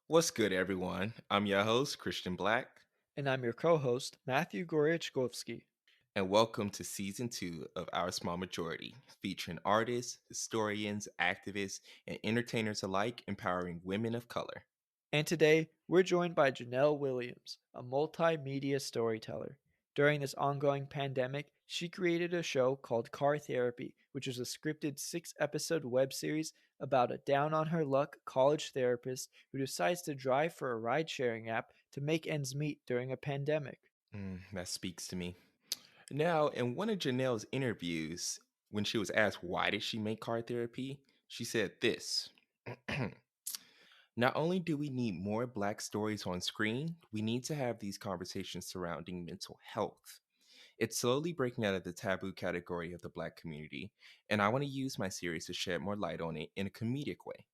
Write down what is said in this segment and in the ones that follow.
What's good, everyone? I'm your host, Christian Black, And I'm your co host, Matthew Goryachkovsky. and welcome to season two of Our Small Majority, featuring artists, historians, activists, and entertainers alike empowering women of color. And today, we're joined by Jennelle Williams, a multimedia storyteller. During this ongoing pandemic, she created a show called Car Therapy, which is a scripted 6 episode web series about a down on her luck college therapist who decides to drive for a ride sharing app to make ends meet during a pandemic. That speaks to me. Now, in one of Janelle's interviews, when she was asked why did she make car therapy, she said this. Not only do we need more Black stories on screen, we need to have these conversations surrounding mental health. It's slowly breaking out of the taboo category of the Black community, and I want to use my series to shed more light on it in a comedic way.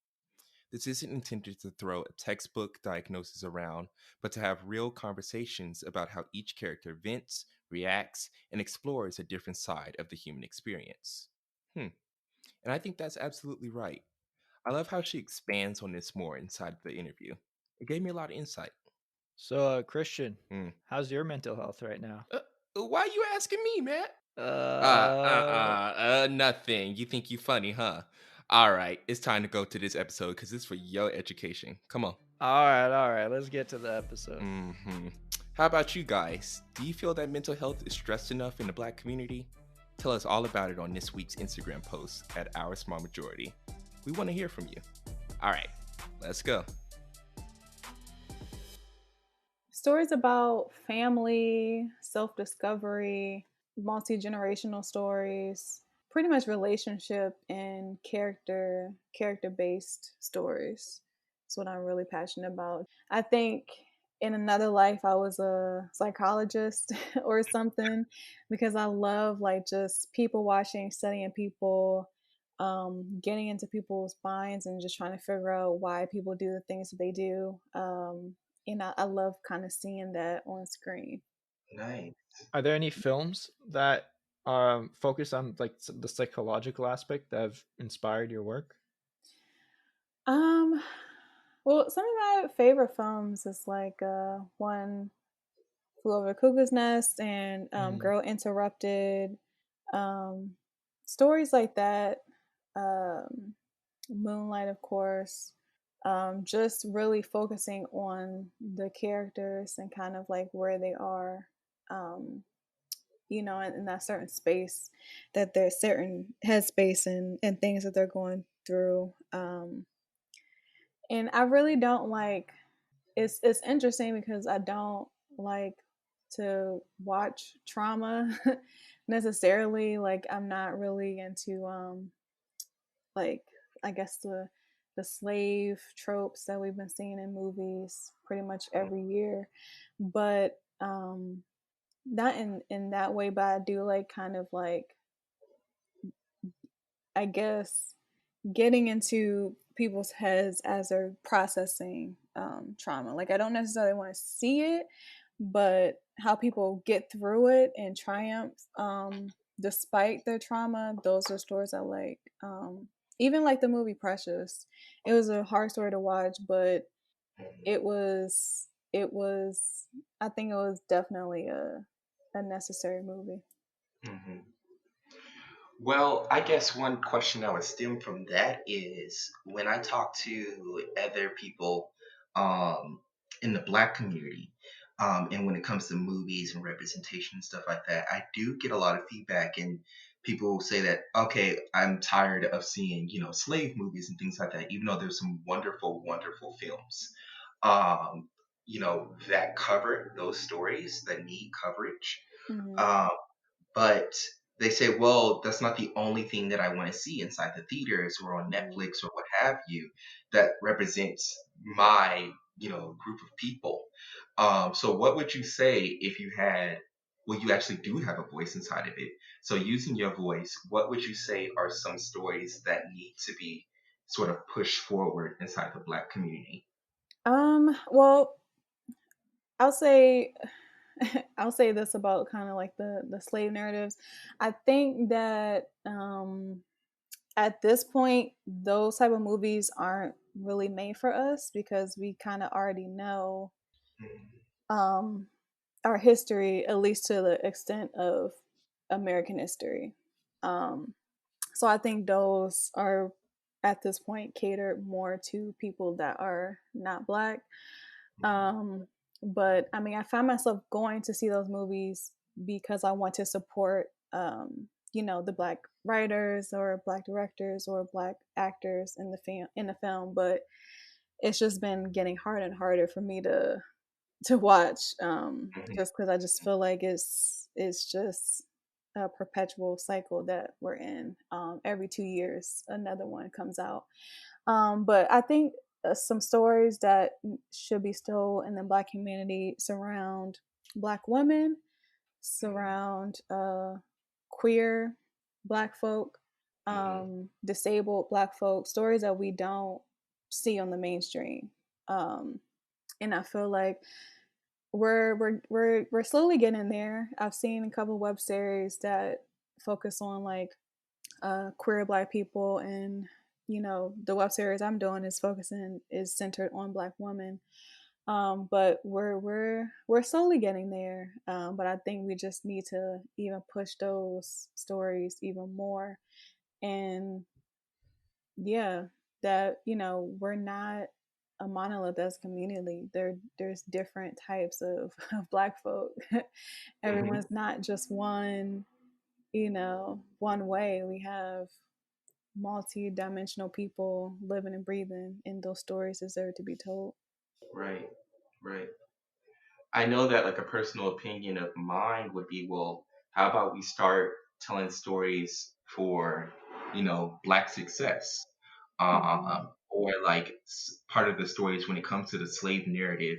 This isn't intended to throw a textbook diagnosis around, but to have real conversations about how each character vents, reacts, and explores a different side of the human experience. Hmm. And I think that's absolutely right. I love how she expands on this more inside the interview. It gave me a lot of insight. So, Christian, Hmm. how's your mental health right now? Why you asking me, Matt? Uh, Nothing. You think you funny, huh? All right, it's time to go to this episode because it's for your education. Come on. all right, let's get to the episode. How about you guys? Do you feel that mental health is stressed enough in the Black community? Tell us all about it on this week's Instagram post at Our Small Majority. We want to hear from you. All right, let's go. Stories about family, self discovery, multi generational stories, pretty much relationship and character based stories. That's what I'm really passionate about. I think in another life I was a psychologist or something because I love like just people watching, studying people, getting into people's minds and just trying to figure out why people do the things that they do. And I love kind of seeing that on screen. Nice. Are there any films that focus on like the psychological aspect that have inspired your work? Um, well, some of my favorite films is like one Flew Over the Cuckoo's Nest and Mm. Girl Interrupted, um, stories like that. Um, Moonlight, of course. Just really focusing on the characters and kind of like where they are. Um, in that certain space, that there's certain headspace and things that they're going through. And I really don't like. It's interesting because I don't like to watch trauma necessarily. Like I'm not really into like I guess the slave tropes that we've been seeing in movies pretty much every year, but not in that way. But I do like kind of like I guess getting into people's heads as they're processing trauma. Like I don't necessarily want to see it, but how people get through it and triumph despite their trauma. Those are stories I like. Even like the movie Precious, it was a hard story to watch, but it was. I think it was definitely a necessary movie. Mhm. Well, I guess one question that would stem from that is when I talk to other people um, in the Black community, and when it comes to movies and representation and stuff like that, I do get a lot of feedback, and people say that, okay, I'm tired of seeing, slave movies and things like that, even though there's some wonderful, wonderful films, um, that cover those stories that need coverage. Hmm. Um, but they say, well, that's not the only thing that I want to see inside the theaters or on Netflix or what have you that represents my, group of people. So what would you say if you had, well, you actually do have a voice inside of it. So using your voice, what would you say are some stories that need to be sort of pushed forward inside the Black community? Well, I'll say I'll say this about kind of like the slave narratives. I think that at this point those type of movies aren't really made for us because we kind of already know um, our history, at least to the extent of American history. Um, so I think those are at this point catered more to people that are not black. Um, but I mean, I find myself going to see those movies because I want to support, the black writers or black directors or black actors in the film. But it's just been getting harder and harder for me to watch, just because I just feel like it's just a perpetual cycle that we're in. Every 2 years, another one comes out. But I think some stories that should be still in the Black community surround Black women, surround queer Black folk, disabled Black folk, stories that we don't see on the mainstream. And I feel like we're slowly getting there. I've seen a couple web series that focus on like queer Black people, and the web series I'm doing is centered on Black women. But we're slowly getting there. But I think we just need to even push those stories even more. And yeah, that we're not a monolith as a community. There's different types of Black folk. Everyone's not just one way. We have multi-dimensional people living and breathing, and those stories deserve to be told. Right, right. I know that like a personal opinion of mine would be, well, how about we start telling stories for, black success, Mm-hmm. or like part of the stories when it comes to the slave narrative,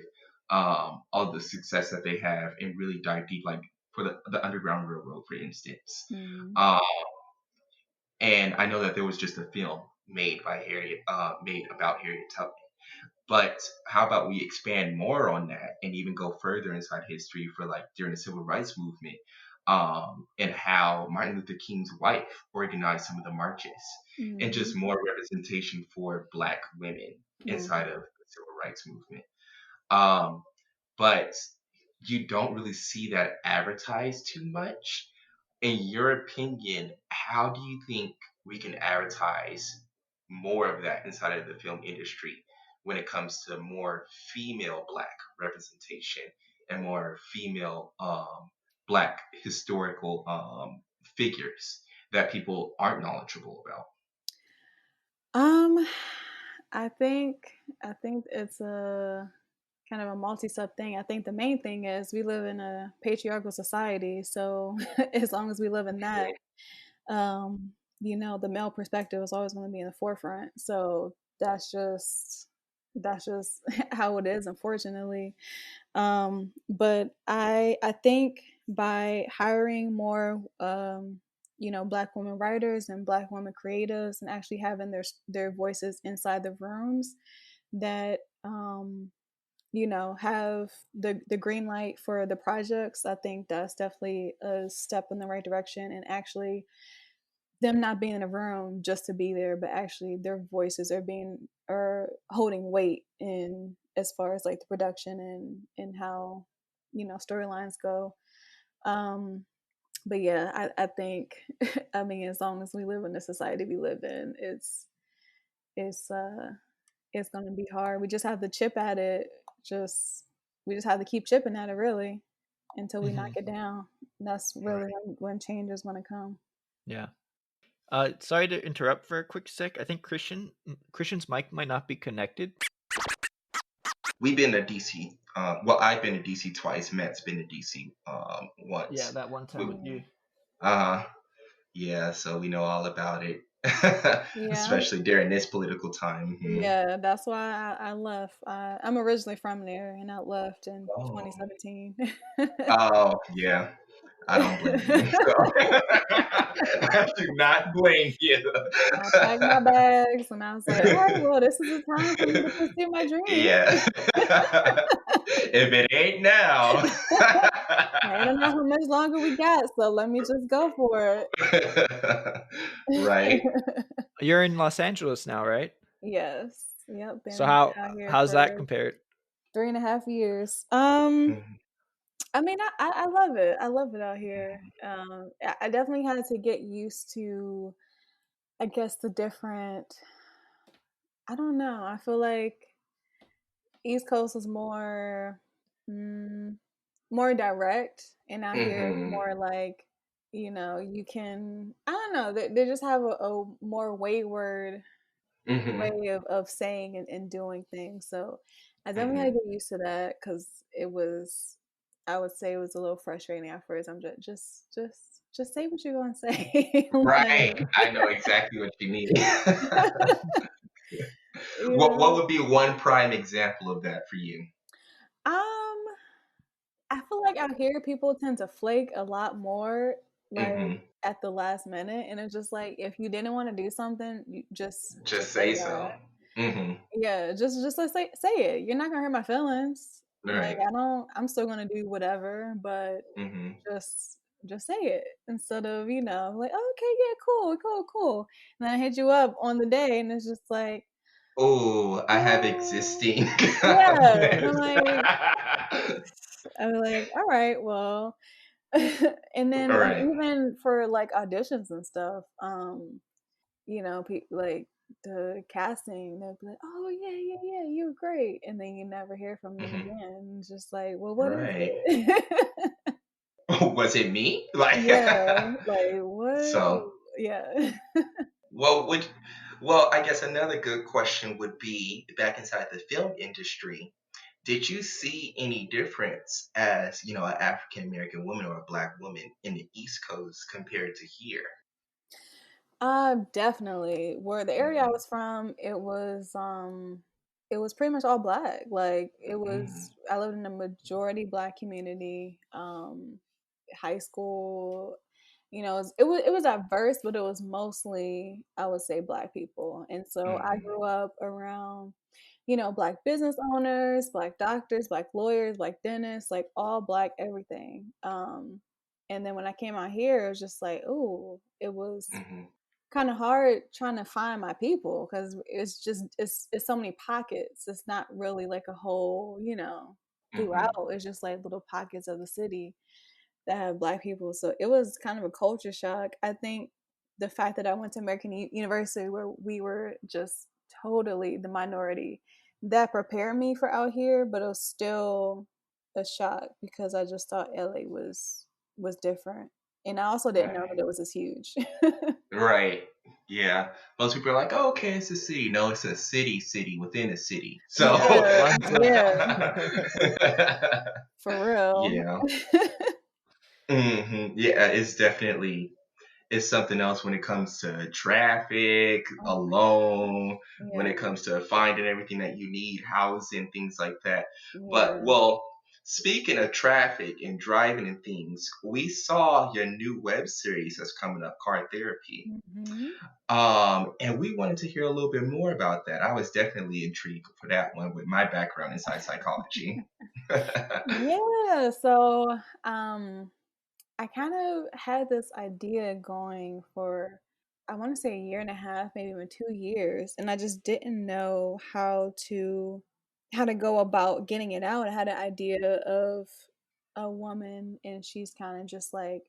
all the success that they have, and really dive deep, like for the Underground Railroad, for instance. Mm-hmm. Um, and I know that there was just a film made about Harriet Tubman. But how about we expand more on that and even go further inside history for like during the civil rights movement, and how Martin Luther King's wife organized some of the marches, and Mm-hmm. just more representation for Black women inside Mm-hmm. of the civil rights movement. Um, but you don't really see that advertised too much. In your opinion, how do you think we can advertise more of that inside of the film industry when it comes to more female Black representation and more female Black historical figures that people aren't knowledgeable about? Um, I think it's a kind of a multi-sub thing. I think the main thing is we live in a patriarchal society, so as long as we live in that, um, the male perspective is always going to be in the forefront. So that's just how it is, unfortunately. But I think by hiring more Black women writers and Black women creatives, and actually having their voices inside the rooms that have the green light for the projects, I think that's definitely a step in the right direction. And actually them not being in a room just to be there, but actually their voices are holding weight in as far as like the production and how storylines go. Um, but yeah, I think I mean, as long as we live in the society we live in, it's it's gonna be hard. We just have to chip at it. Just we just have to keep chipping at it really until we knock Mhm. it down. That's really when change is gonna come. Yeah. Sorry to interrupt for a quick sec. I think Christian's mic might not be connected. We've been to DC. Well, I've been to DC twice. Matt's been to DC Yeah, once. that one time with Yeah. you. Uh, yeah, so we know all about it, Yeah. especially during this political time. Mhm. Yeah, that's why I left. I'm originally from there, and I left in Oh. 2017. Oh, yeah. I don't blame you. So I do not blame you. I packed my bags, and I was like, "All right, well, this is the time for me to pursue my dream." Yeah. If it ain't now. I don't know how much longer we got, so let me just go for Right. it. You're in Los Angeles now, right? Yes, Yep, So been out here how's that for compared? 3.5 years. Mhm. I mean, I love it. I love it out here. I definitely had to get used to, I guess, the different. I don't know. I feel like East Coast is more, mm, more direct, and out here it's Mhm. more like, you can. I don't know. They just have a more wayward Mhm. way of saying and doing things. So I definitely had Mhm. to get used to that because it was, I would say it was a little frustrating at first. I'm just say what you're gonna say. Right. Like, I know exactly what you mean. What yeah. would be one prime example of that for you? Um, I feel like out here people tend to flake a lot more, like Mhm. at the last minute, and it's just like if you didn't want to do something, you just Just say say that. so. Mhm. Yeah, just like say it. You're not gonna hurt my feelings. Like Right. I don't. I'm still gonna do whatever, but Mhm. just just say it instead of like, oh, okay, yeah, cool, cool, cool. And then I hit you up on the day, and it's just like, Oh, I have oh, existing yeah. And this. I'm like, all right, well. And then All right. even for like auditions and stuff, like the casting, they'll be like, "Oh yeah, yeah, yeah, you were great," and then you never hear from them Mhm. again. It's just like, well, what is Right. it? Was it me? Like, Yeah, like what? so, Yeah. well, would well, I guess another good question would be back inside the film industry. Did you see any difference as, an African American woman or a black woman in the East Coast compared to here? Definitely. Where the area I Mhm. was from, it was pretty much all black. Like Mhm. I lived in a majority black community. High school, it was diverse, but it was mostly, I would say, black people. And so I Mhm. grew up around, black business owners, black doctors, black lawyers, black dentists, like all black everything. And then when I came out here, it was just like, oh, it was Mhm. kind of hard trying to find my people because it's so many pockets. It's not really like a whole, throughout. Mhm. It's just like little pockets of the city that have black people. So it was kind of a culture shock. I think the fact that I went to American University where we were just totally the minority, that prepared me for out here, but it was still a shock because I just thought LA was different. And I also didn't know that Right. it was as huge. Right. Yeah. Most people are like, oh, okay, it's a city. No, it's a city within a city. So, Yeah, Runs yeah, for real. yeah. Yeah, it's something else when it comes to traffic, Oh my alone, gosh. when Yeah, it comes to finding everything that you need, housing, things like that. But, yeah. well, speaking of traffic and driving and things, we saw your new web series that's coming up, Car Therapy. Hmm. And we wanted to hear a little bit more about that. I was definitely intrigued for that one with my background inside psychology. Yeah, so I kind of had this idea going for, I want to say, a year and a half, maybe even 2 years, and I just didn't know how to go about getting it out. I had an idea of a woman, and she's kind of just like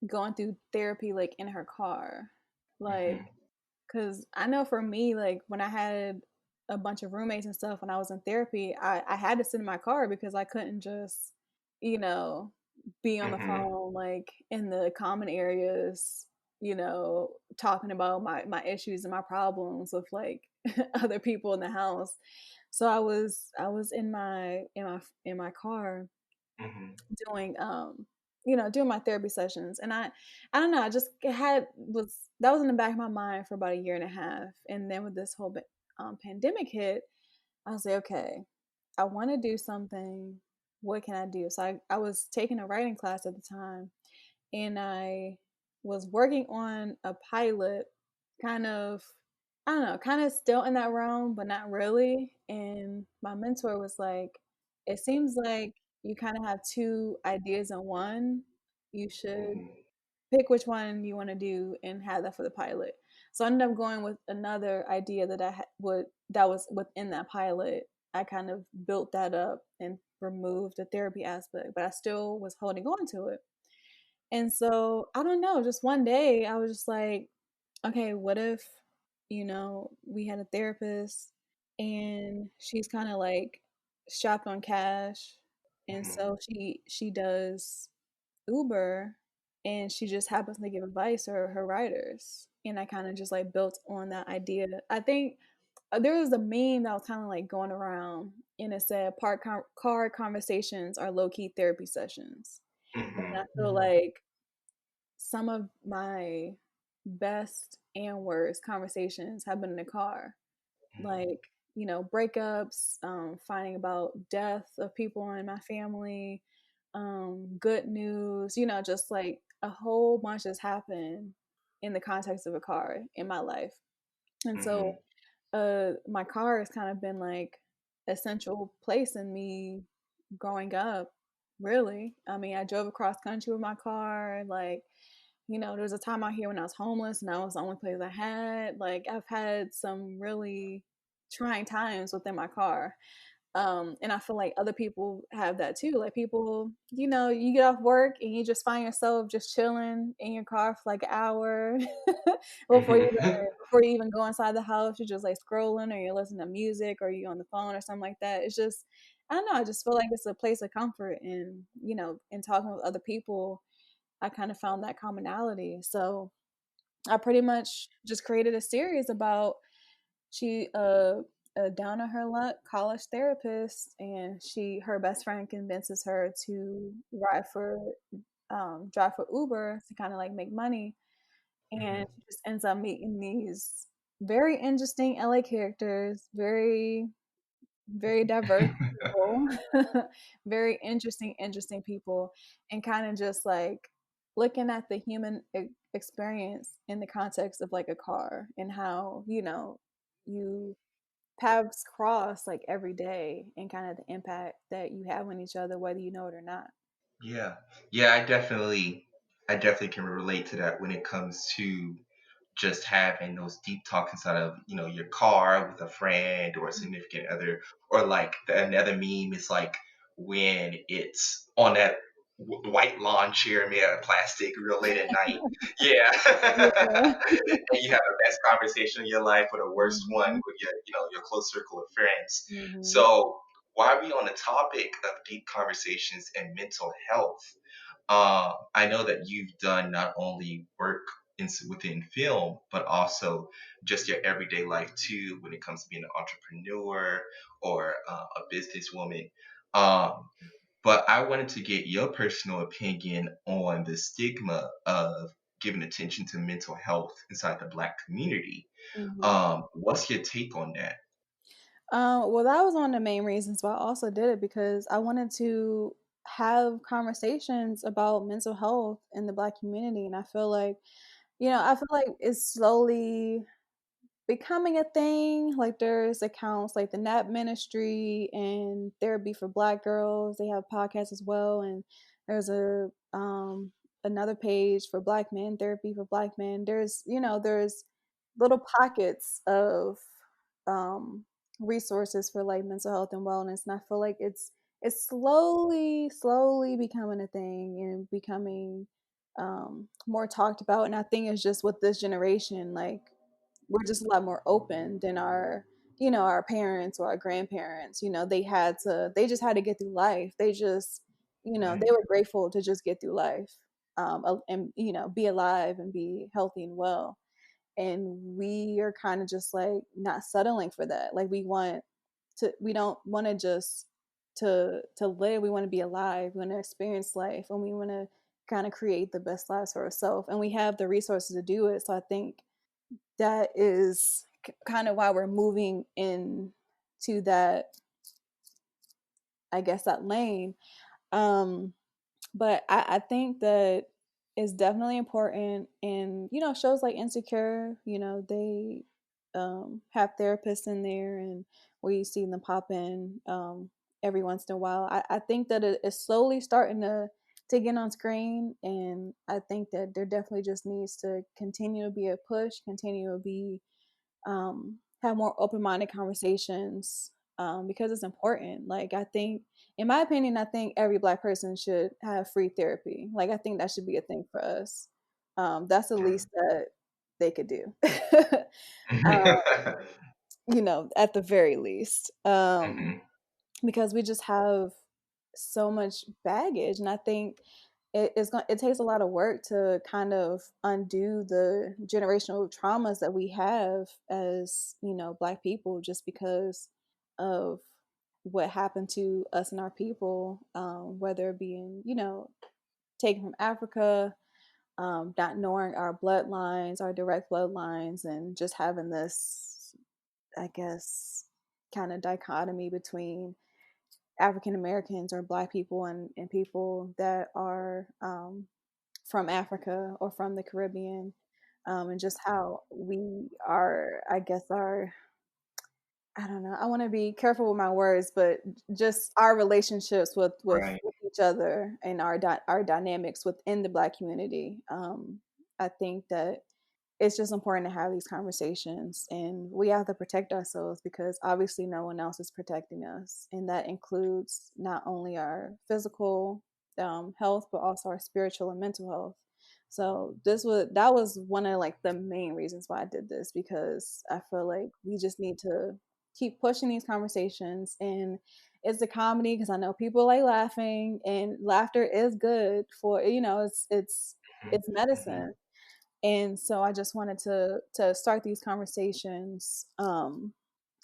going through therapy, like in her car, like, Mhm, because I know for me, like when I had a bunch of roommates and stuff when I was in therapy, I had to sit in my car because I couldn't just, you know, be on the mhm, phone like in the common areas, talking about my issues and my problems with like other people in the house. So I was in my car mhm, doing doing my therapy sessions, and I don't know, I just had was that was in the back of my mind for about a year and a half. And then with this whole pandemic hit, I was like, okay, I want to do something. What can I do? So I was taking a writing class at the time, and I was working on a pilot, kind of, I don't know, kind of still in that realm, but not really. And my mentor was like, it seems like you kind of have two ideas in one. You should mhm, pick which one you want to do and have that for the pilot. So I ended up going with another idea that that was within that pilot. I kind of built that up and removed the therapy aspect, but I still was holding on to it. And so I don't know, just one day I was just like, okay, what if, we had a therapist and she's kind of like strapped on cash, and Mhm. so she does Uber, and she just happens to give advice to her riders. And I kind of just like built on that idea. I think there was a meme that was kind of like going around, and it said car conversations are low key therapy sessions. And I Mhm. feel like some of my best and worst conversations have been in the car, like, breakups, finding about death of people in my family, good news, just like a whole bunch has happened in the context of a car in my life. And so Mhm. my car has kind of been like essential place in me growing up, really. I mean, I drove across country with my car, like, there was a time out here when I was homeless and that was the only place I had. Like, I've had some really trying times within my car. And I feel like other people have that too. Like, people, you get off work and you just find yourself just chilling in your car for like an hour Mhm. before you even go inside the house. You're just like scrolling, or you're listening to music, or you're on the phone or something like that. It's just, I don't know. I just feel like it's a place of comfort, and in talking with other people, I kind of found that commonality. So I pretty much just created a series about she a down on her luck college therapist, and her best friend convinces her to drive for Uber to kind of like make money, and Mhm. she just ends up meeting these very interesting LA characters, very very diverse people, very interesting people, and kind of just like looking at the human experience in the context of like a car, and how, you paths cross like every day, and kind of the impact that you have on each other, whether you know it or not. Yeah. Yeah, I definitely can relate to that when it comes to just having those deep talks inside of, your car with a friend or a significant other, or like another meme is like when it's on that white lawn chair made out of plastic real late at night. Yeah. Yeah. And you have the best conversation of your life or the worst one Mhm. with your close circle of friends. Mhm. So while we on the topic of deep conversations and mental health, I know that you've done not only work within film, but also just your everyday life too, when it comes to being an entrepreneur or a businesswoman. Um, but I wanted to get your personal opinion on the stigma of giving attention to mental health inside the Black community. Mhm. What's your take on that? Well, that was one of the main reasons why I also did it, because I wanted to have conversations about mental health in the Black community, and I feel like it's slowly becoming a thing. Like, there's accounts like the Nap Ministry and Therapy for Black Girls. They have podcasts as well, and there's another page for Black men, Therapy for Black Men. There's little pockets of um resources for like mental health and wellness, and I feel like it's slowly becoming a thing and becoming more talked about. And I think it's just with this generation, like, we're just a lot more open than our parents or our grandparents. They just had to get through life. They Right. were grateful to just get through life, and be alive and be healthy and well. And we are kind of just like not settling for that. Like, we don't want to just to live. We want to be alive. We want to experience life, and we want to kind of create the best lives for ourselves, and we have the resources to do it. So I think that is kind of why we're moving in to that, I guess, that lane. um but I think that it's definitely important. And shows like Insecure, they have therapists in there, and we see them pop in every once in a while. I think that it is slowly starting to to get on screen. And I think that there definitely just needs to continue to be a push, continue to be have more open-minded conversations, because it's important. Like, I think, in my opinion, I think every Black person should have free therapy. Like, I think that should be a thing for us. That's the least that they could do. uh, at the very least, Mhm. because we just have so much baggage, and I think it takes a lot of work to kind of undo the generational traumas that we have as Black people, just because of what happened to us and our people, whether it being taken from Africa, not knowing our bloodlines, our direct bloodlines, and just having this, I guess, kind of dichotomy between African Americans or Black people and people that are from Africa or from the Caribbean, and just how we are, I guess, I don't know, I want to be careful with my words, but just our relationships Right. with each other and our dynamics within the Black community. I think that it's just important to have these conversations, and we have to protect ourselves because obviously no one else is protecting us, and that includes not only our physical health but also our spiritual and mental health. So that was one of like the main reasons why I did this, because I feel like we just need to keep pushing these conversations. And it's a comedy because I know people like laughing, and laughter is good for it's Mhm. medicine. And so I just wanted to start these conversations,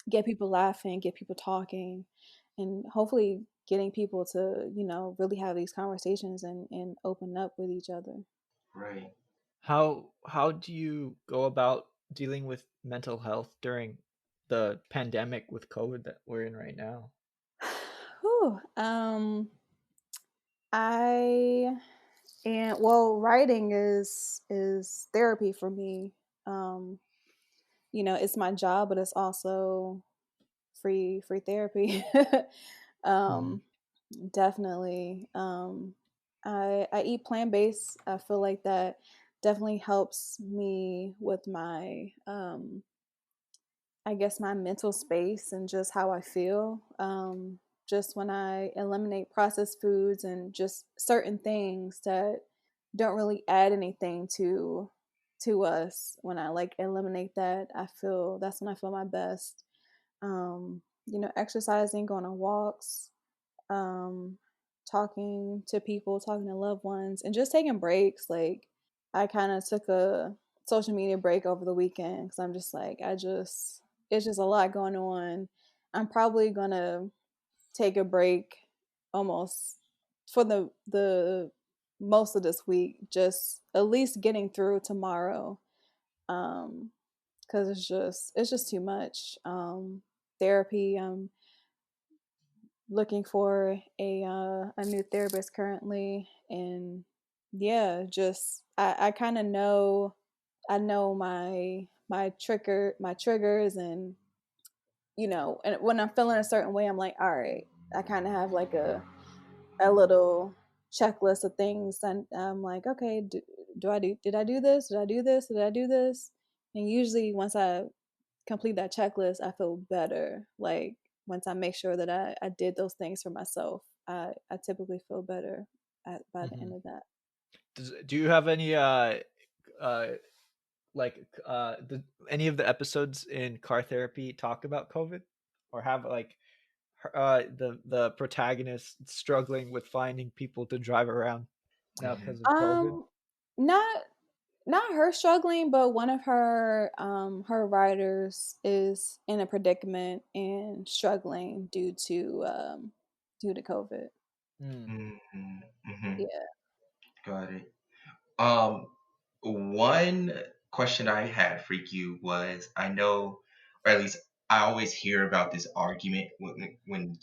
get people laughing, get people talking, and hopefully getting people to really have these conversations and open up with each other. Right. How do you go about dealing with mental health during the pandemic with COVID that we're in right now? Whew. I and well, writing is therapy for me. Um, it's my job, but it's also free therapy. Mhm. um, Definitely. I eat plant based. I feel like that definitely helps me with my I guess my mental space and just how I feel. Just when I eliminate processed foods and just certain things that don't really add anything to us, when I like eliminate that, that's when I feel my best. Exercising, going on walks, um, talking to people, talking to loved ones, and just taking breaks. Like, I kind of took a social media break over the weekend because I'm just like, it's just a lot going on. I'm probably gonna take a break almost for the most of this week, just at least getting through tomorrow. Because it's just too much. Therapy. Looking for a new therapist currently, and yeah, just I kind of know, I know my triggers, and and when I'm feeling a certain way, I'm like, all right, I kind of have like a little checklist of things, and I'm like, okay, do I do did I do this, did I do this, did I do this? And usually once I complete that checklist, I feel better. Like, once I make sure that I did those things for myself, I typically feel better by the end Mhm. of that. Do you have any uh like any of the episodes in car therapy talk about COVID, or have like the protagonist struggling with finding people to drive around now Mhm. because of COVID? Not not her struggling, but one of her writers is in a predicament and struggling due to COVID. Mm. Mhm. Mhm. Yeah. Got it. Um, One question I had for you was, I know, or at least I always hear about this argument when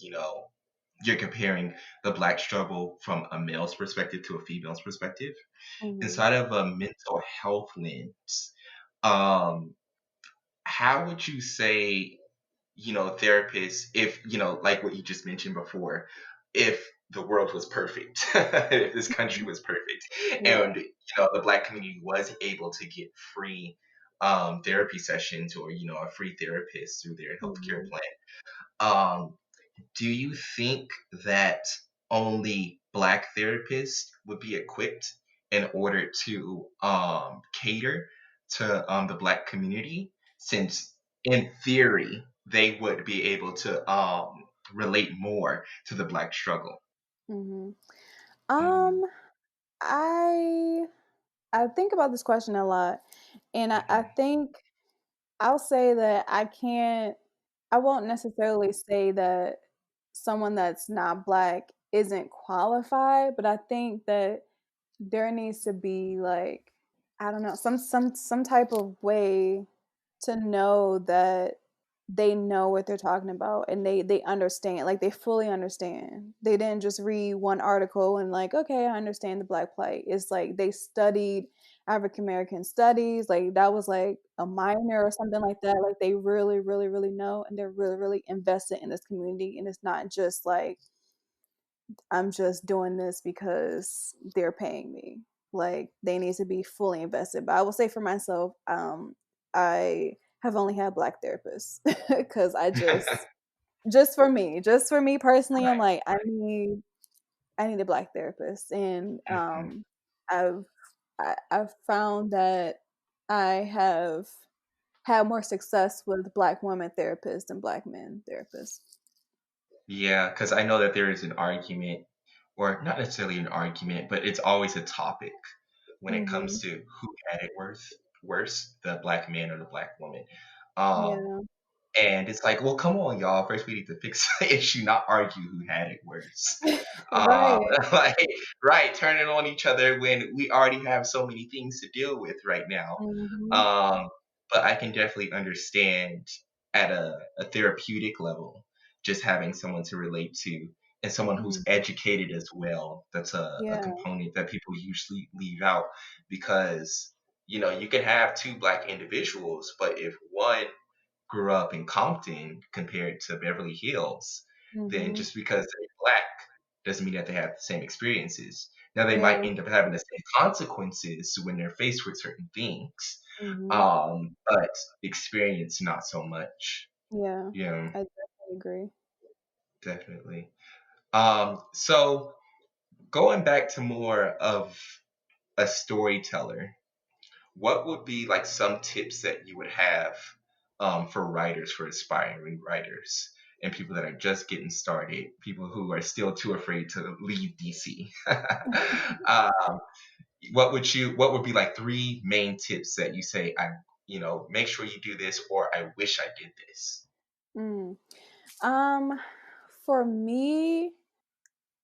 you're comparing the black struggle from a male's perspective to a female's perspective Hmm. inside of a mental health lens. Um, how would you say, therapists, if like what you just mentioned before, if the world was perfect, if this country Mhm. was perfect, Yeah. and the Black community was able to get free therapy sessions, or a free therapist through their healthcare Mhm. plan. Um, do you think that only Black therapists would be equipped in order to cater to the Black community? Since, in theory, they would be able to relate more to the Black struggle. Mhm. Hmm. Um, I I think about this question a lot, and I Hmm. think I'll say that I won't necessarily say that someone that's not Black isn't qualified, but I think that there needs to be like, I don't know, some type of way to know that they know what they're talking about and they understand, like they fully understand. They didn't just read one article and like, okay, I understand the Black plight. It's like they studied African American studies, like that was like a minor or something like that. Like they really, really, really know, and they're really, really invested in this community. And it's not just like, I'm just doing this because they're paying me. Like they need to be fully invested. But I will say for myself, I have only had Black therapists because just for me personally, I'm Right, like, right. I need a Black therapist, and Hmm. I've I've found that I have had more success with Black women therapists than Black men therapists. Yeah, because I know that there is an argument, or not necessarily an argument, but it's always a topic when it comes Hmm. to who had it worse, the Black man or the Black woman. Um, Yeah. And it's like, well, come on, y'all. First, we need to fix the issue, not argue who had it worse. Um, Right. like, right, turning on each other when we already have so many things to deal with right now. Mhm. Um, but I can definitely understand at a therapeutic level, just having someone to relate to, and someone who's Mhm. educated as well. That's a Yeah. component that people usually leave out, because you can have two Black individuals, but if one grew up in Compton compared to Beverly Hills, then Mhm. just because they're Black doesn't mean that they have the same experiences. Now, they might Yeah. end up having the same consequences when they're faced with certain things, Mhm. but experience not so much. Yeah. Yeah, I definitely agree. definitely. So going back to more of a storyteller, what would be like some tips that you would have for writers, for aspiring writers, and people that are just getting started, people who are still too afraid to leave DC? um, what would be like three main tips that you say, make sure you do this, or I wish I did this? Mm. Um, for me,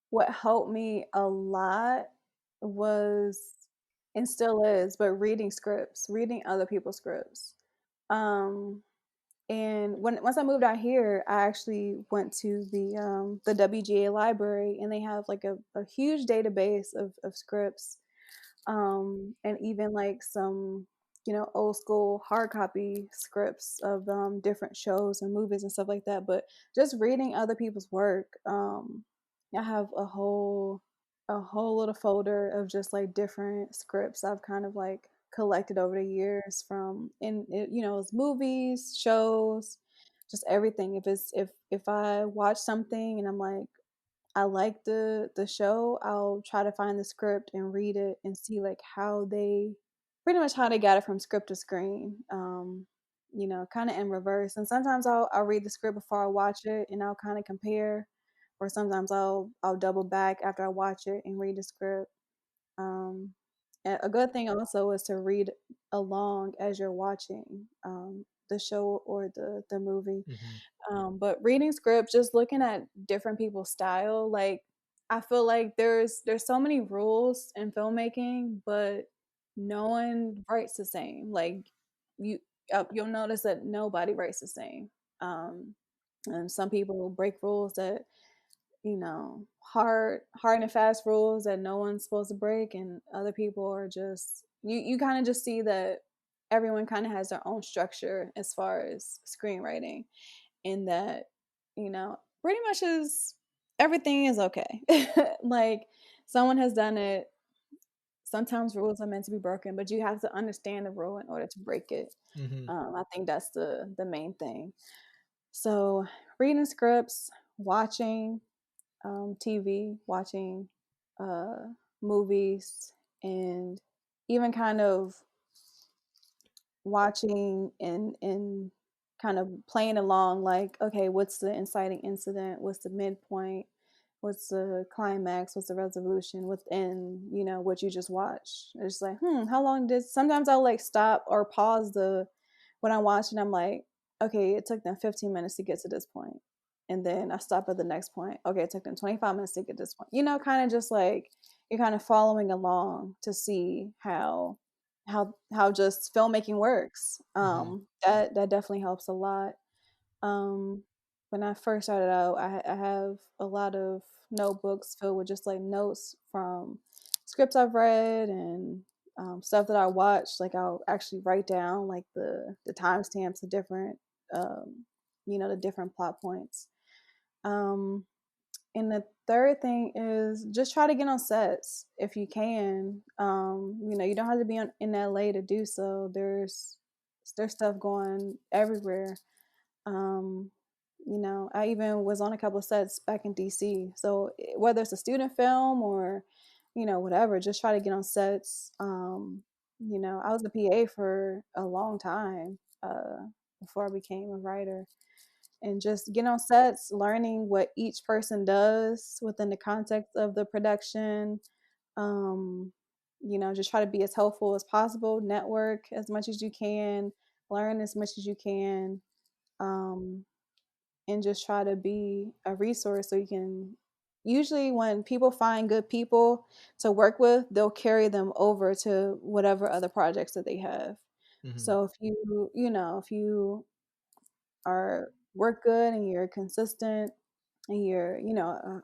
what helped me a lot was, and still is, but reading scripts, reading other people's scripts. Um, and once I moved out here, I actually went to the WGA library, and they have like a huge database of scripts, and even like some old school hard copy scripts of different shows and movies and stuff like that. But just reading other people's work, I have a whole little folder of just like different scripts I've kind of like collected over the years from, it's movies, shows, just everything. If I watch something and I'm like, I like the show, I'll try to find the script and read it and see like how they pretty much how they got it from script to screen. Kind of in reverse. And sometimes I'll read the script before I watch it and I'll kind of compare, or sometimes I'll double back after I watch it and read the script. Um, a good thing also is to read along as you're watching the show or the movie. Hmm. But reading script, just looking at different people's style, like I feel like there's so many rules in filmmaking, but no one writes the same. Like you, you'll notice that nobody writes the same. Um, and some people break rules that hard and fast rules that no one's supposed to break, and other people are just you kind of just see that everyone kind of has their own structure as far as screenwriting, in that pretty much is everything is okay. Like someone has done it. Sometimes rules are meant to be broken, but you have to understand the rule in order to break it. Mm-hmm. I think that's the main thing. So reading scripts, watching TV, watching uh, movies, and even kind of watching and kind of playing along like, okay, what's the inciting incident, what's the midpoint, what's the climax, what's the resolution within, what you just watched. It's like, how long did, sometimes I'll like stop or pause the when I watch and I'm like, okay, it took them 15 minutes to get to this point, and then I stop at the next point. Okay, it took them 25 minutes to get to this point, kind of just like you're kind of following along to see how just filmmaking works. Mm-hmm. That definitely helps a lot. Um, when I first started out, I have a lot of notebooks filled with just like notes from scripts I've read and stuff that I watched. Like I'll actually write down like the timestamps, um, the different plot points. Um, and the third thing is just try to get on sets if you can. You don't have to be in LA to do so. There's stuff going everywhere. Um, I even was on a couple of sets back in DC. So whether it's a student film or, whatever, just try to get on sets. I was a PA for a long time before I became a writer, and just get on sets, learning what each person does within the context of the production. Um, just try to be as helpful as possible, network as much as you can, learn as much as you can, um, and just try to be a resource so you can. Usually, when people find good people to work with, they'll carry them over to whatever other projects that they have. Mm-hmm. So if you are work good and you're consistent and you're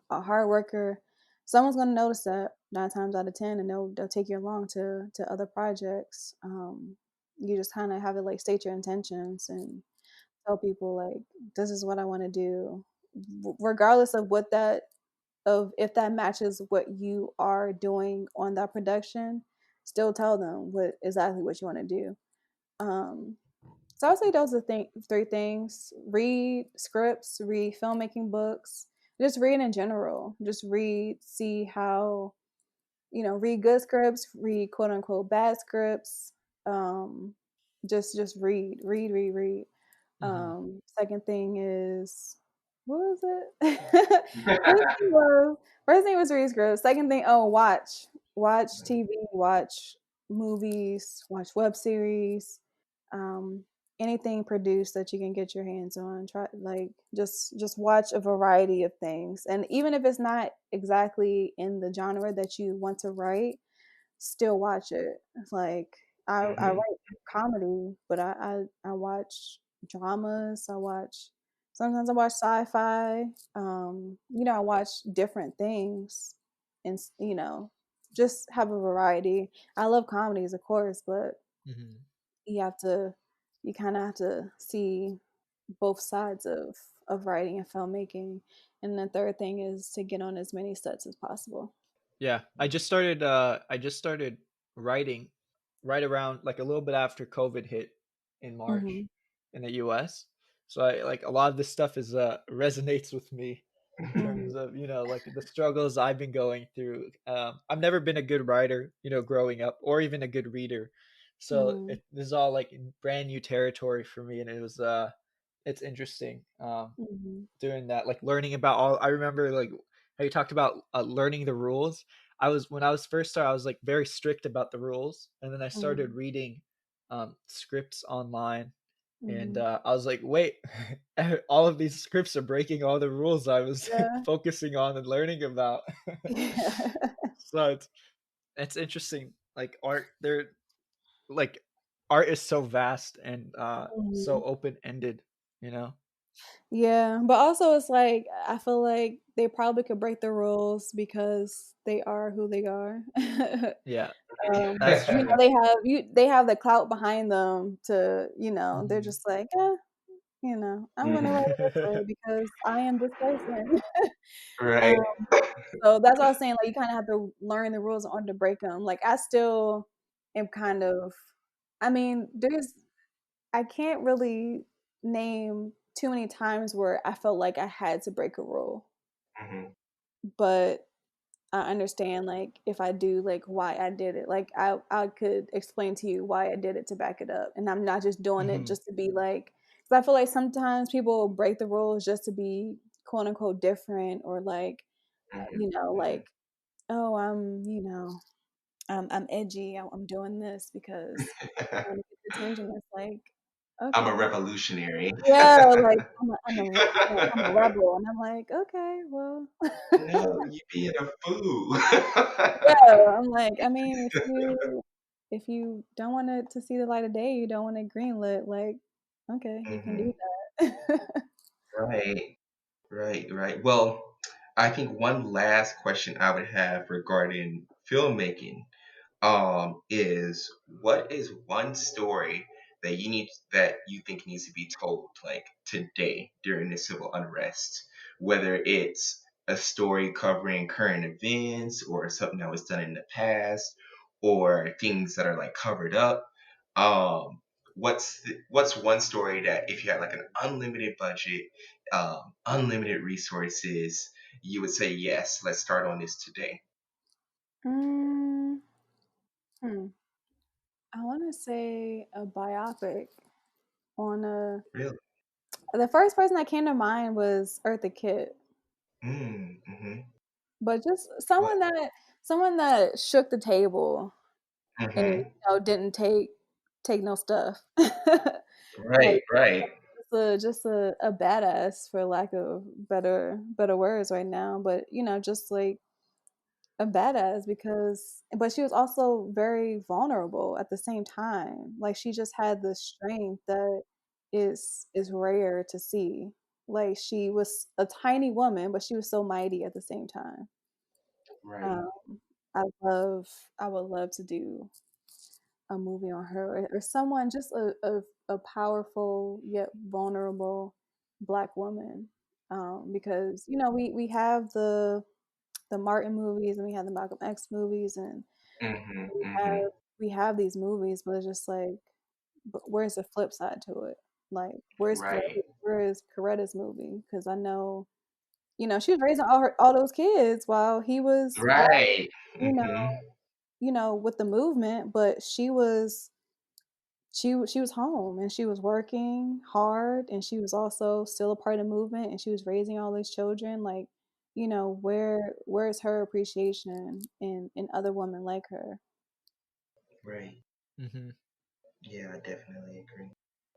a hard worker, someone's going to notice that 9 times out of 10, and they'll take you along to other projects. You just kind of have to like state your intentions and tell people like, this is what I want to do, regardless of what that of if that matches what you are doing on that production. Still tell them exactly what you want to do. um so I'll say those are three things: read scripts, read filmmaking books, just read in general. Just read, see how, read good scripts, read quote unquote bad scripts. Um, just read. Mm-hmm. Second thing is, what was it? First thing was read scripts. Second thing, oh, watch TV, watch movies, watch web series, um, anything produced that you can get your hands on. Try like just watch a variety of things, and even if it's not exactly in the genre that you want to write, still watch it. It's like I Hmm. write comedy, but I watch dramas. Sometimes I watch sci-fi. I watch different things, and just have a variety. I love comedies, of course, but Mm-hmm. you have to you kind of have to see both sides of writing and filmmaking. And the third thing is to get on as many sets as possible. Yeah, I just started writing right around like a little bit after COVID hit in March Hmm. in the US. So I like a lot of this stuff is resonates with me in terms Hmm. of, like the struggles I've been going through. I've never been a good writer, growing up, or even a good reader. So Hmm. this is all like brand new territory for me, and it's interesting. Hmm. Doing that, like learning about all. I remember like how you talked about learning the rules. When I was first started, I was like very strict about the rules, and then I started Hmm. reading scripts online, and Hmm. I was like, wait, all of these scripts are breaking all the rules I was Yeah. focusing on and learning about. Yeah. So it's interesting. Like like art is so vast and so Mhm. open ended. You know? Yeah, but also it's like I feel like they probably could break the rules because they are who they are. Yeah, that's true. They have the clout behind them to, they're Hmm. just like, eh. I'm going to write it this way because I am this person. Right. um, so that's what I was saying. Like, you kind of have to learn the rules in order to break them. Like, I still am kind of, I mean, I can't really name too many times where I felt like I had to break a rule, Hmm. but I understand, like, if I do, like, why I did it. Like, I could explain to you why I did it to back it up, and I'm not just doing it Mhm. just to be like. Because I feel like sometimes people break the rules just to be quote unquote different, or like, Hmm. like, oh, I'm edgy. I'm doing this because I want to get attention. It's like, I'm a okay, revolutionary. yeah, like I'm a rebel, and I'm like, okay, well, No, you being a fool. yeah, I'm like, I mean, if you don't want it to see the light of day, you don't want it greenlit, like, okay, you can do Hmm. that. Right, right. Well, I think one last question I would have regarding filmmaking is what is one story that you think needs to be told like today during the civil unrest, whether it's a story covering current events or something that was done in the past or things that are like covered up. um what's one story that if you had like an unlimited budget, unlimited resources, you would say yes, let's start on this today? Mm, hmm. I want to say a biopic on a. Really? The first person that came to mind was Eartha Kitt, Mm-hmm. but just What? someone that shook the table and Mm-hmm. didn't take no stuff. Like, Right, right. just a badass, for lack of better words right now, but just like a badass, because but she was also very vulnerable at the same time. Like, she just had the strength that is rare to see. Like, she was a tiny woman, but she was so mighty at the same time. Right. um I would love to do a movie on her, or someone, just a powerful yet vulnerable black woman. Because we have the Martin movies, and we have the Malcolm X movies, and Mm-hmm. we have Mm-hmm. we have these movies, but it's just like, but where's the flip side to it? Like, Right. where is Coretta's movie? Because I know, she was raising all those kids while he was, Right. you know Mm-hmm. with the movement, but she was home, and she was working hard, and she was also still a part of the movement, and she was raising all these children. Like, where's her appreciation in other women like her? Right. Mhm. Yeah, I definitely agree.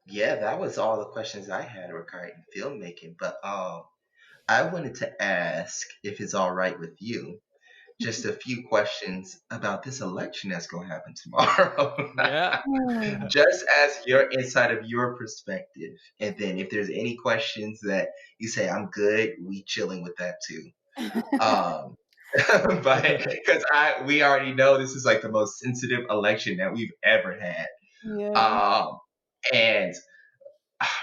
Yeah, that was all the questions I had regarding filmmaking. But I wanted to ask if it's all right with you, just a few questions about this election that's going to happen tomorrow. Yeah. Hmm. Just as your insight of your perspective. And then if there's any questions that you say, I'm good, we chilling with that too. Um, but because we already know this is like the most sensitive election that we've ever had. Yeah. Um, and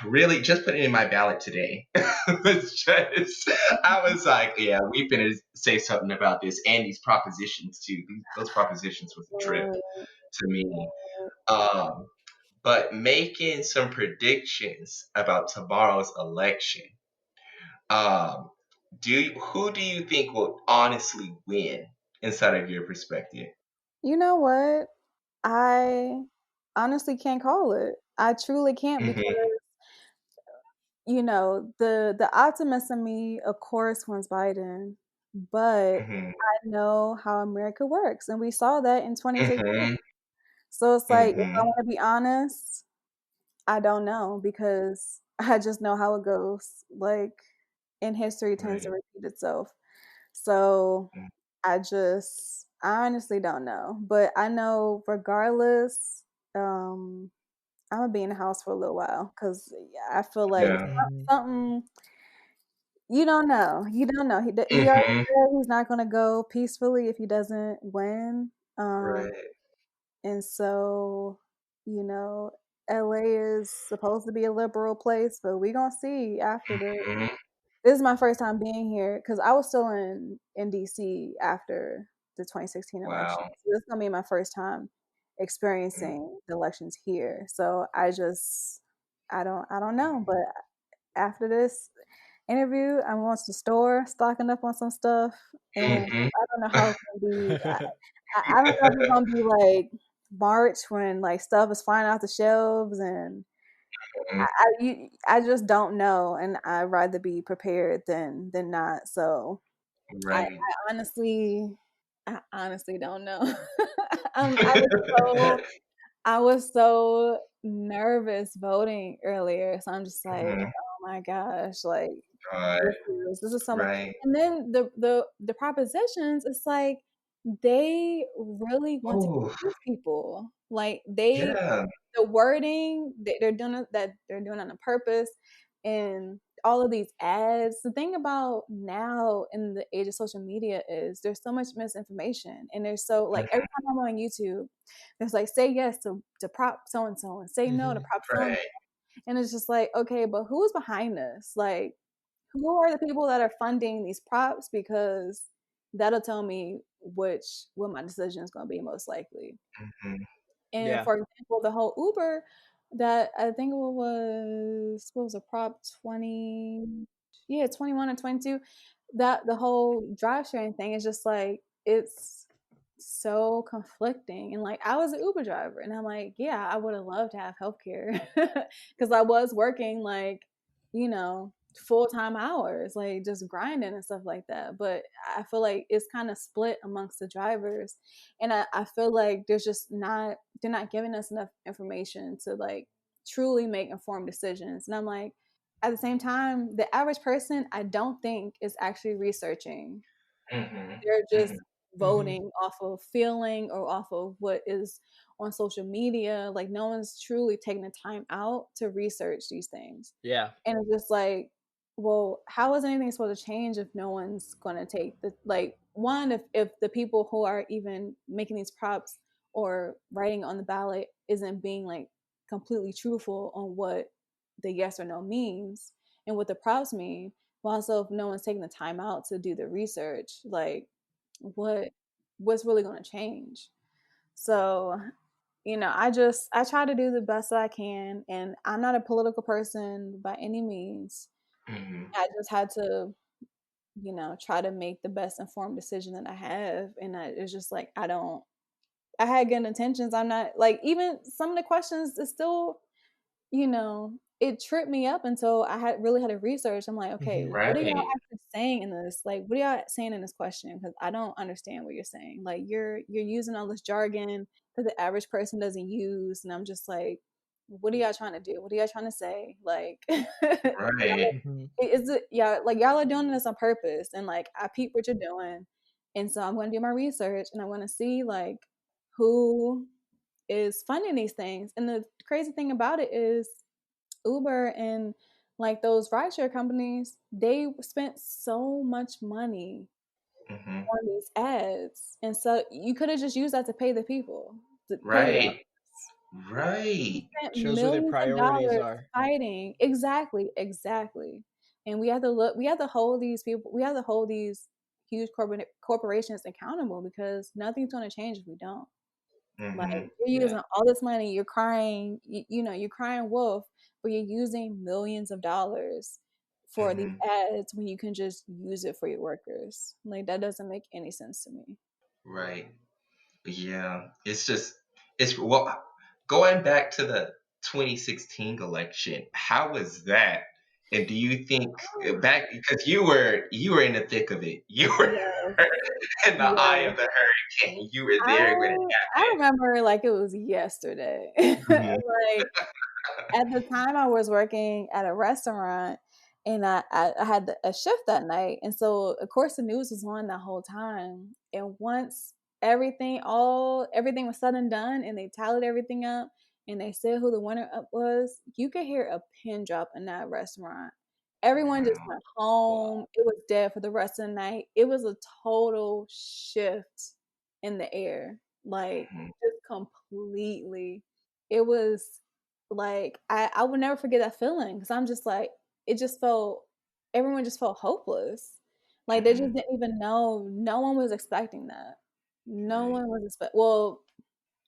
really just putting in my ballot today was just, I was like, yeah, we finna say something about this and these propositions too. Those propositions was a trip Right. to me. Um, but making some predictions about tomorrow's election, um, who do you think will honestly win inside of your perspective? You know what? I honestly can't call it. I truly can't, because Hmm. the optimist in me, of course, wants Biden, but Hmm. I know how America works, and we saw that in 2016. Hmm. So it's like, if I Hmm. want to be honest, I don't know, because I just know how it goes. Like, and history tends to Right. repeat itself. So I honestly don't know. But I know, regardless, um, I'm gonna be in the house for a little while, because I feel like Yeah. Mhm. something. You don't know. You don't know. He already Hmm. said he's not gonna go peacefully if he doesn't win. Right. And so, you know, LA is supposed to be a liberal place, but we gonna see after this. Mhm. This is my first time being here because I was still in DC after the 2016 election. Wow. So this is gonna be my first time Mm, experiencing the elections here. So I don't know, but after this interview, I'm going to the store, stocking up on some stuff, and mhm. I don't know how it's gonna be. I don't know if it's gonna be like March when like stuff is flying off the shelves, and Mhm. I just don't know, and I'd rather be prepared than not. So Right. I honestly don't know. I was so nervous voting earlier, so I'm just like, Mhm. oh my gosh, like God. this is so much. Right. And then the propositions, it's like they really want to Oh, confuse people. Like yeah. the wording they're doing on a purpose, and all of these ads. The thing about now in the age of social media is there's so much misinformation, and there's so like every Mhm. time I'm on YouTube, there's like say yes to prop so and so and say no to Hmm. prop so and, Right. and it's just like, okay, but who's behind this? Like, who are the people that are funding these props? Because that'll tell me what my decision is going to be most likely. Mhm. And Yeah. for example, the whole Uber, that I think it was, what was a Prop 20, yeah, 21 or 22, that the whole drive sharing thing is just like, it's so conflicting. And like, I was an Uber driver, and I'm like, yeah, I would have loved to have healthcare because I was working like, you know, full-time hours, like just grinding and stuff like that. But I feel like it's kind of split amongst the drivers, and I feel like they're not giving us enough information to like truly make informed decisions. And I'm like, at the same time, the average person I don't think is actually researching. Mhm. They're just Mhm. Hmm. voting off of feeling or off of what is on social media. Like no one's truly taking the time out to research these things. Yeah. And it's just like, well, how is anything supposed to change if no one's going to take the, like, one, if the people who are even making these props or writing on the ballot isn't being like completely truthful on what the yes or no means and what the props mean. But also, if no one's taking the time out to do the research, like, what what's really going to change? So, I try to do the best that I can, and I'm not a political person by any means. Mhm. I just had to, try to make the best informed decision that I have, and it's just like I had good intentions. I'm not like, even some of the questions is still, it tripped me up until I had to research. I'm like, okay, Hmm. what are y'all Right. actually saying in this? Like, what are y'all saying in this question? Because I don't understand what you're saying. Like, you're using all this jargon that the average person doesn't use, and I'm just like, what are y'all trying to do? What are y'all trying to say? Like, Right. Hmm. is it, yeah, like y'all are doing this on purpose, and like I peep what you're doing, and so I'm going to do my research, and I want to see like who is funding these things. And the crazy thing about it is Uber and like those rideshare companies, they spent so much money Mhm. on these ads. And so you could have just used that to pay the people, to pay the Right. Right. spent Shows where their millions of priorities dollars are. fighting. Exactly, exactly. And we have to hold these people, we have to hold these huge corporations accountable, because nothing's going to change if we don't. Like, Mhm. you're Yeah. using all this money, you're crying, you're crying wolf, but you're using millions of dollars for these Mhm. ads when you can just use it for your workers. Like, that doesn't make any sense to me. Right. Yeah. It's just it's well going back to the 2016 election, how was that? And do you think back because you were in the thick of it. You were Yes, in the eye yes. of the hurricane. You were I there when it I remember like it was yesterday. happened. Like, at the time I was working at a restaurant, and I had a shift that night, and so of course the news was on the whole time. And once everything was said and done, and they tallied everything up, and they said who the winner up was, you could hear a pin drop in that restaurant. Everyone just Wow. went Wow. home. It was dead for the rest of the night. It was a total shift in the air, like Mhm. just completely. It was like I would never forget that feeling because I'm just like it just felt everyone just felt hopeless. Like they just Mhm. didn't even know. No one was expecting that. No Right. one was expect. Well,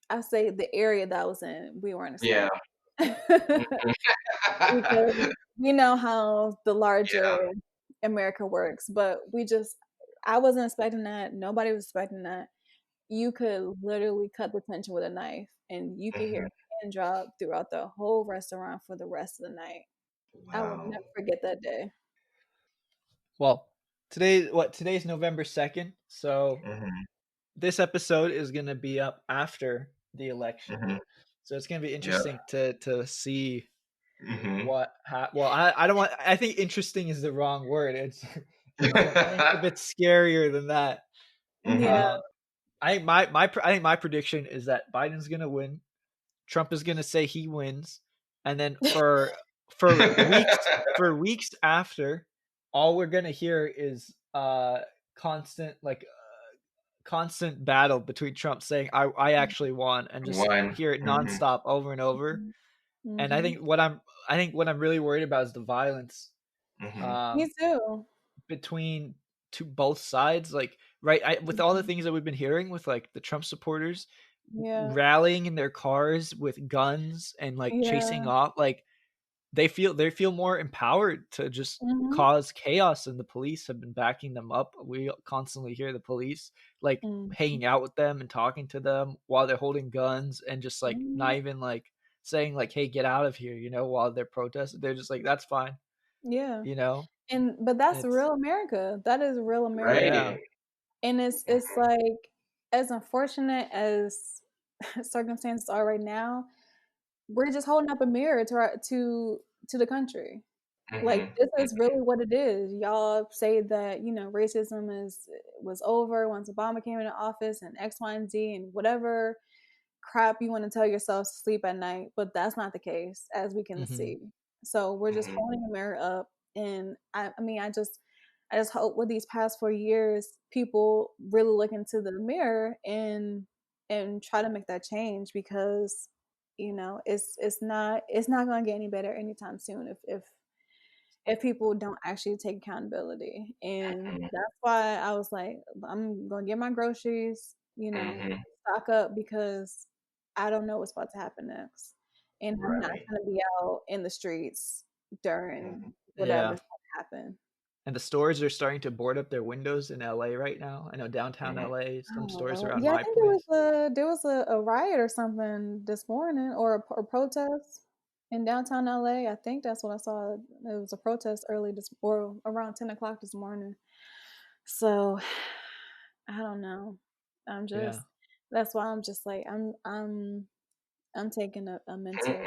I say the area that I was in, we weren't Yeah. expecting Mhm. because we know how the larger Yeah. America works, but I wasn't expecting that. Nobody was expecting that. You could literally cut the tension with a knife, and you could hear Mhm. a pin drop throughout the whole restaurant for the rest of the night. I will Wow. never forget that day. Well, today's November 2nd, so Mhm. this episode is going to be up after the election. Mhm. So it's going to be Yep. interesting to see Mhm. well, I don't want I think interesting is the wrong word. I think it's a bit scarier than that. Yeah. Mhm. Uh I think my prediction is that Biden's going to win. Trump is going to say he wins, and then for weeks after, all we're going to hear is constant constant battle between Trump saying I actually won, and just One. hear it Mhm. nonstop over and over. And Mm-hmm. I think what I'm really worried about is the violence Mhm. um Me too. between to both sides, like with all the Mhm. things that we've been hearing with like the Trump supporters Yeah. rallying in their cars with guns and like chasing Yeah. off, like they feel more empowered to just Mhm. cause chaos, and the police have been backing them up. We constantly hear the police like Mhm. hanging out with them and talking to them while they're holding guns, and just like Mhm. not even like saying like, hey, get out of here, while they're protesting. They're just like, that's fine, Yeah. you know But that's it's real America. That is real America. yeah. Right. And it's like as unfortunate as circumstances are right now, we're just holding up a mirror to the country. Like Mhm. this is really what it is. Y'all say that, racism was over once Obama came into office and X, Y, and Z and whatever crap you want to tell yourself to sleep at night, but that's not the case as we can Hmm. see. So we're just Mhm. holding a mirror up, and I mean, I just hope with these past 4 years, people really look into the mirror and try to make that change because it's not going to get any better anytime soon if people don't actually take accountability. And Mhm. that's why I was like, I'm gonna get my groceries, Mhm. stock up because I don't know what's about to happen next. And I'm not Right. gonna be out in the streets Mhm. during Yeah, whatever's gonna happen. and the stores are starting to board up their windows in LA right now. I know downtown Mhm. LA, some Oh stores Lord. around Yeah, I my think place. there was a riot or something this morning or a protest in downtown LA. I think that's what I saw. It was a protest early this or around 10 o'clock this morning. So I don't know. I'm Yeah. just that's why I'm just like I'm taking a Mhm. mental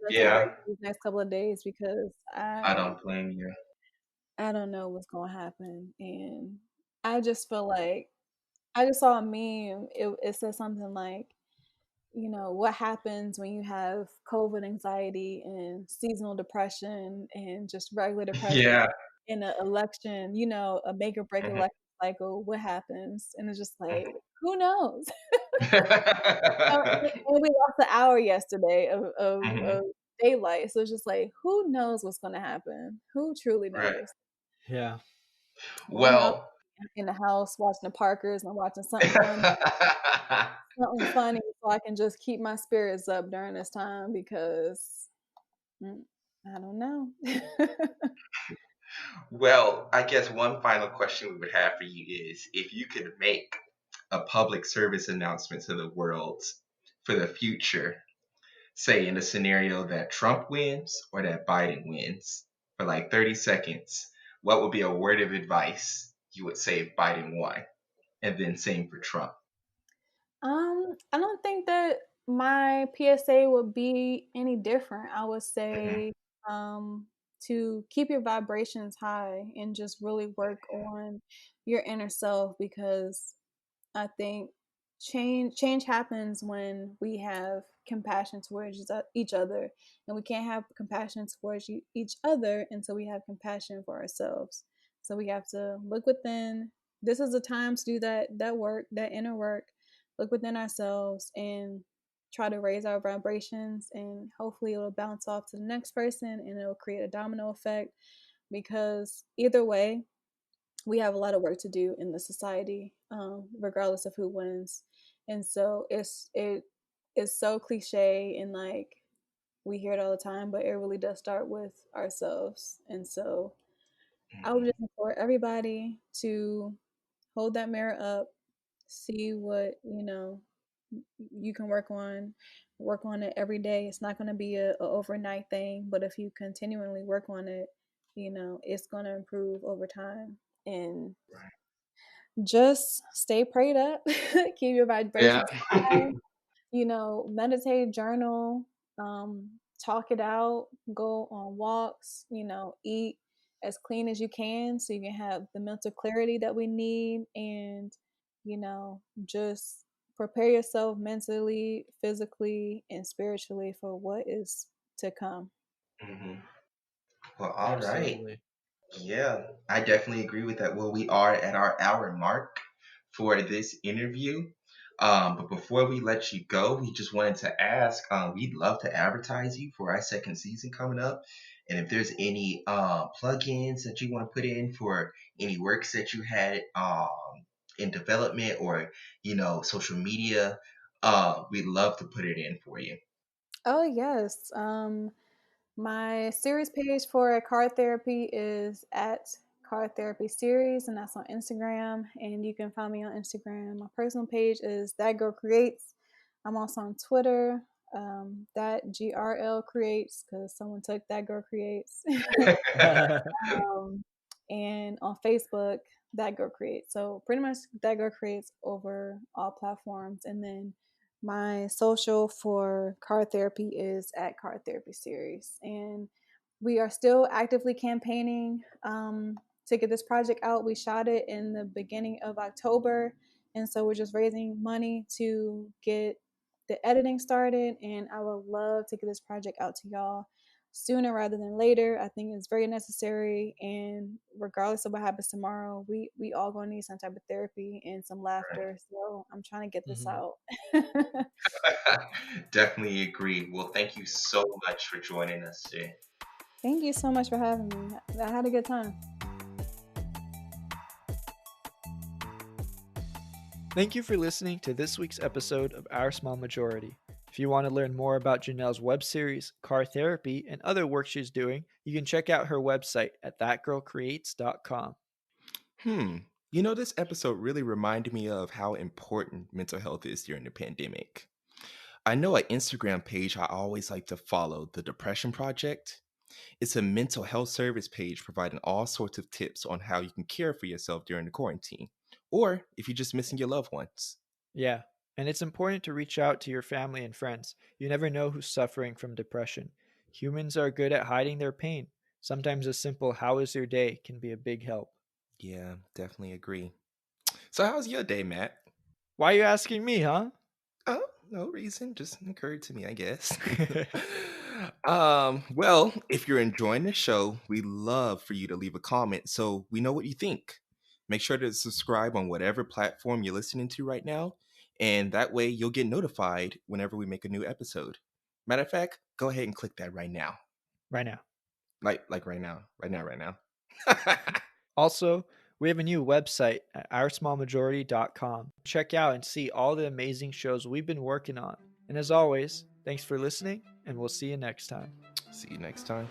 break Yeah. these next couple of days because I don't blame you. I don't know what's gonna happen. And I just feel like I just saw a meme. It said something like, what happens when you have COVID anxiety and seasonal depression and just regular depression Yeah. in an election, a make or break Mhm. election cycle, what happens? And it's just like, who knows? And we lost an hour yesterday of Mhm. daylight. So it's just like, who knows what's going to happen? Who truly Right. knows? Yeah. Well, I know Well, in the house watching the Parkers and watching something funny so I can just keep my spirits up during this time because mm, I don't know. well, I guess one final question we would have for you is if you could make a public service announcement to the world for the future, say in the scenario that Trump wins or that Biden wins, for like 30 seconds, what would be a word of advice you would say if Biden won? And then same for Trump. I don't think that my PSA would be any different. I would Mhm. say to keep your vibrations high and just really work on your inner self because I think change happens when we have compassion towards each other, and we can't have compassion towards each other until we have compassion for ourselves. So we have to look within. This is the time to do that work, that inner work. Look within ourselves and try to raise our vibrations, and hopefully it'll bounce off to the next person and it'll create a domino effect. Because either way, we have a lot of work to do in the society, regardless of who wins. And so it's so cliche, and like we hear it all the time, but it really does start with ourselves. And so I would Mhm. just implore everybody to hold that mirror up, see what you can work on it every day. It's not going to be a overnight thing, but if you continually work on it, it's going to improve over time. And Right. just stay prayed up, keep your Yeah. vibrations high, meditate, journal, talk it out, go on walks, eat as clean as you can so you can have the mental clarity that we need, and, just prepare yourself mentally, physically, and spiritually for what is to come. Mhm. Well, all right. Absolutely. Yeah, I definitely agree with that. Well, we are at our hour mark for this interview. But before we let you go, we just wanted to ask, we'd love to advertise you for our second season coming up. And if there's any plugins that you want to put in for any works that you had in development, or, social media, we'd love to put it in for you. Oh, yes. My series page for card therapy is at Card Therapy Series, and that's on Instagram. And you can find me on Instagram. My personal page is That Girl Creates. I'm also on Twitter, that GRL Creates, because someone took That Girl Creates. um, and on Facebook, That Girl Creates. So pretty much That Girl Creates over all platforms. And then my social for card therapy is at Card Therapy Series. And we are still actively campaigning to get this project out. We shot it in the beginning of October. And so we're just raising money to get the editing started. And I would love to get this project out to y'all sooner rather than later. I think it's very necessary. And regardless of what happens tomorrow, we all gonna need some type of therapy and some laughter. So I'm trying to get this Mhm. out. Definitely agree. Well, thank you so much for joining us today. Thank you so much for having me. I had a good time. Thank you for listening to this week's episode of Our Small Majority. If you want to learn more about Jennelle's web series, Car Therapy, and other work she's doing, you can check out her website at thatgirlcreates.com. Hmm. This episode really reminded me of how important mental health is during the pandemic. I know an Instagram page I always like to follow, the Depression Project. It's a mental health service page providing all sorts of tips on how you can care for yourself during the quarantine, or if you're just missing your loved ones. Yeah, and it's important to reach out to your family and friends. You never know who's suffering from depression. Humans are good at hiding their pain. Sometimes a simple "How was your day?" can be a big help. Yeah, definitely agree. So, how's your day, Matt? Why are you asking me, huh? Oh, no reason. Just occurred to me, I guess. Right Well, if you're enjoying the show, we love for you to leave a comment so we know what you think. Make sure to subscribe on whatever platform you're listening to right now, and that way you'll get notified whenever we make a new episode. Matter of fact, go ahead and click that right now. now. Like right now. Right now, right now. Also, we have a new website at oursmallmajority.com. Check out and see all the amazing shows we've been working on. And as always, thanks for listening, and we'll see you next time. See you next time.